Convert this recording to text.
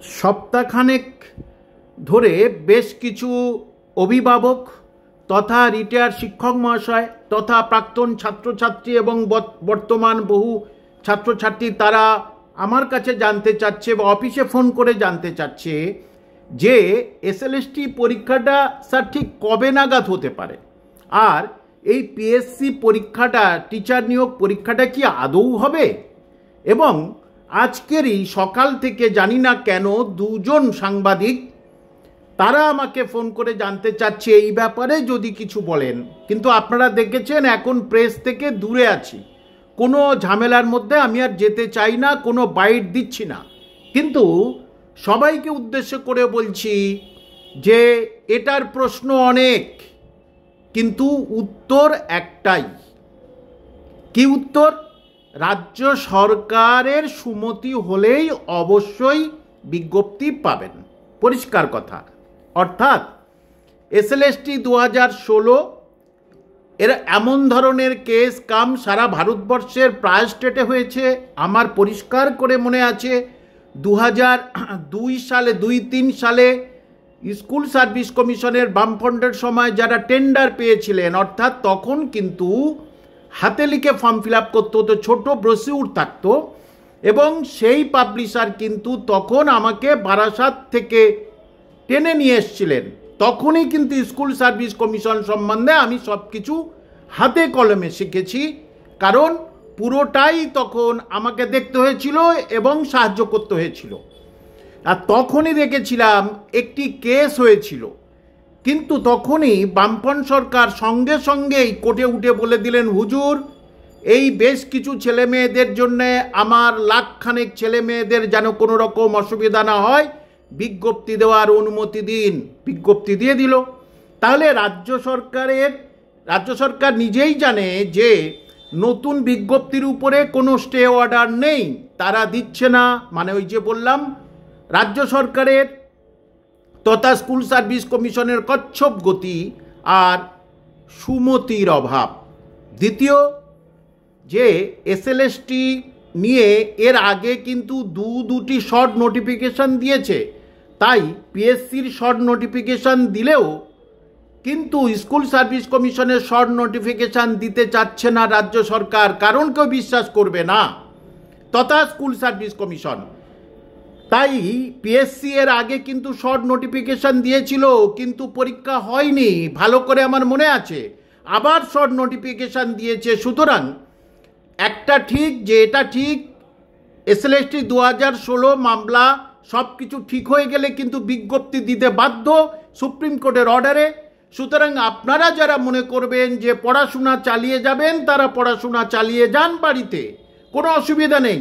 সপ্তাহখানেক ধরে বেশ কিছু অভিভাবক তথা রিটায়ার্ড শিক্ষক মহাশয় তথা প্রাক্তন ছাত্রছাত্রী এবং বর্তমান বহু ছাত্রছাত্রী তারা আমার কাছে জানতে চাচ্ছে বা অফিসে ফোন করে জানতে চাচ্ছে যে এসএলএসটি পরীক্ষাটা স্যার ঠিক কবে নাগাদ হতে পারে, আর এই পিএসসি পরীক্ষাটা টিচার নিয়োগ পরীক্ষাটা কি আদৌ হবে। এবং আজকেরই সকাল থেকে জানি না কেন দুজন সাংবাদিক তারা আমাকে ফোন করে জানতে চাচ্ছে এই ব্যাপারে যদি কিছু বলেন। কিন্তু আপনারা দেখেছেন এখন প্রেস থেকে দূরে আছি, কোনো ঝামেলার মধ্যে আমি আর যেতে চাই না, কোনো বাইট দিচ্ছি না, কিন্তু সবাইকে উদ্দেশ্য করে বলছি যে এটার প্রশ্ন অনেক, কিন্তু উত্তর একটাই। কি উত্তর? রাজ্য সরকারের সুমতি হলেই অবশ্যই বিজ্ঞপ্তি পাবেন, পরিষ্কার কথা। অর্থাৎ এসএলএসটি 2016 এর এমন ধরনের কেস কাম সারা ভারতবর্ষের প্রায় স্টেটে হয়েছে। আমার পরিষ্কার করে মনে আছে 2002 সালে 2-3 সালে স্কুল সার্ভিস কমিশনের বামফ্রন্টের সময় যারা টেন্ডার পেয়েছিলেন, অর্থাৎ তখন কিন্তু হাতে লিখে ফর্ম ফিল আপ করতে হতো, ছোটো ব্রোশিউর থাকতো, এবং সেই পাবলিশার কিন্তু তখন আমাকে বারাসাত থেকে টেনে নিয়ে এসেছিলেন। তখনই কিন্তু স্কুল সার্ভিস কমিশন সম্বন্ধে আমি সব কিছু হাতে কলমে শিখেছি, কারণ পুরোটাই তখন আমাকে দেখতে হয়েছিল এবং সাহায্য করতে হয়েছিল। আর তখনই দেখেছিলাম একটি কেস হয়েছিল, কিন্তু তখনই বামফ্রন্ট সরকার সঙ্গে সঙ্গেই কোর্টে উঠে বলে দিলেন, হুজুর এই বেশ কিছু ছেলে মেয়েদের জন্যে আমার লাখখানেক ছেলে মেয়েদের যেন কোনো রকম অসুবিধা না হয়, বিজ্ঞপ্তি দেওয়ার অনুমতি দিন। বিজ্ঞপ্তি দিয়ে দিল। তাহলে রাজ্য সরকার নিজেই জানে যে নতুন বিজ্ঞপ্তির উপরে কোনো স্টে অর্ডার নেই, তারা দিচ্ছে না। মানে ওই যে বললাম, রাজ্য সরকারের তথা স্কুল সার্ভিস কমিশনের কচ্ছপ গতি আর সুমতির অভাব। দ্বিতীয়, যে এসএলএসটি নিয়ে এর আগে কিন্তু দুটি শর্ট নোটিফিকেশান দিয়েছে, তাই পিএসসির শর্ট নোটিফিকেশান দিলেও কিন্তু স্কুল সার্ভিস কমিশনের শর্ট নোটিফিকেশান দিতে চাচ্ছে না রাজ্য সরকার, কারণ কেউ বিশ্বাস করবে না, তথা স্কুল সার্ভিস কমিশন। তাই পিএসসি এর আগে কিন্তু শর্ট নোটিফিকেশান দিয়েছিল, কিন্তু পরীক্ষা হয়নি, ভালো করে আমার মনে আছে। আবার শর্ট নোটিফিকেশান দিয়েছে। সুতরাং একটা ঠিক যে এটা ঠিক এসএলএসটি 2016 মামলা সব কিছু ঠিক হয়ে গেলে কিন্তু বিজ্ঞপ্তি দিতে বাধ্য সুপ্রিম কোর্টের অর্ডারে। সুতরাং আপনারা যারা মনে করবেন যে পড়াশোনা চালিয়ে যাবেন, তারা পড়াশোনা চালিয়ে যান, বাড়িতে কোনো অসুবিধা নেই।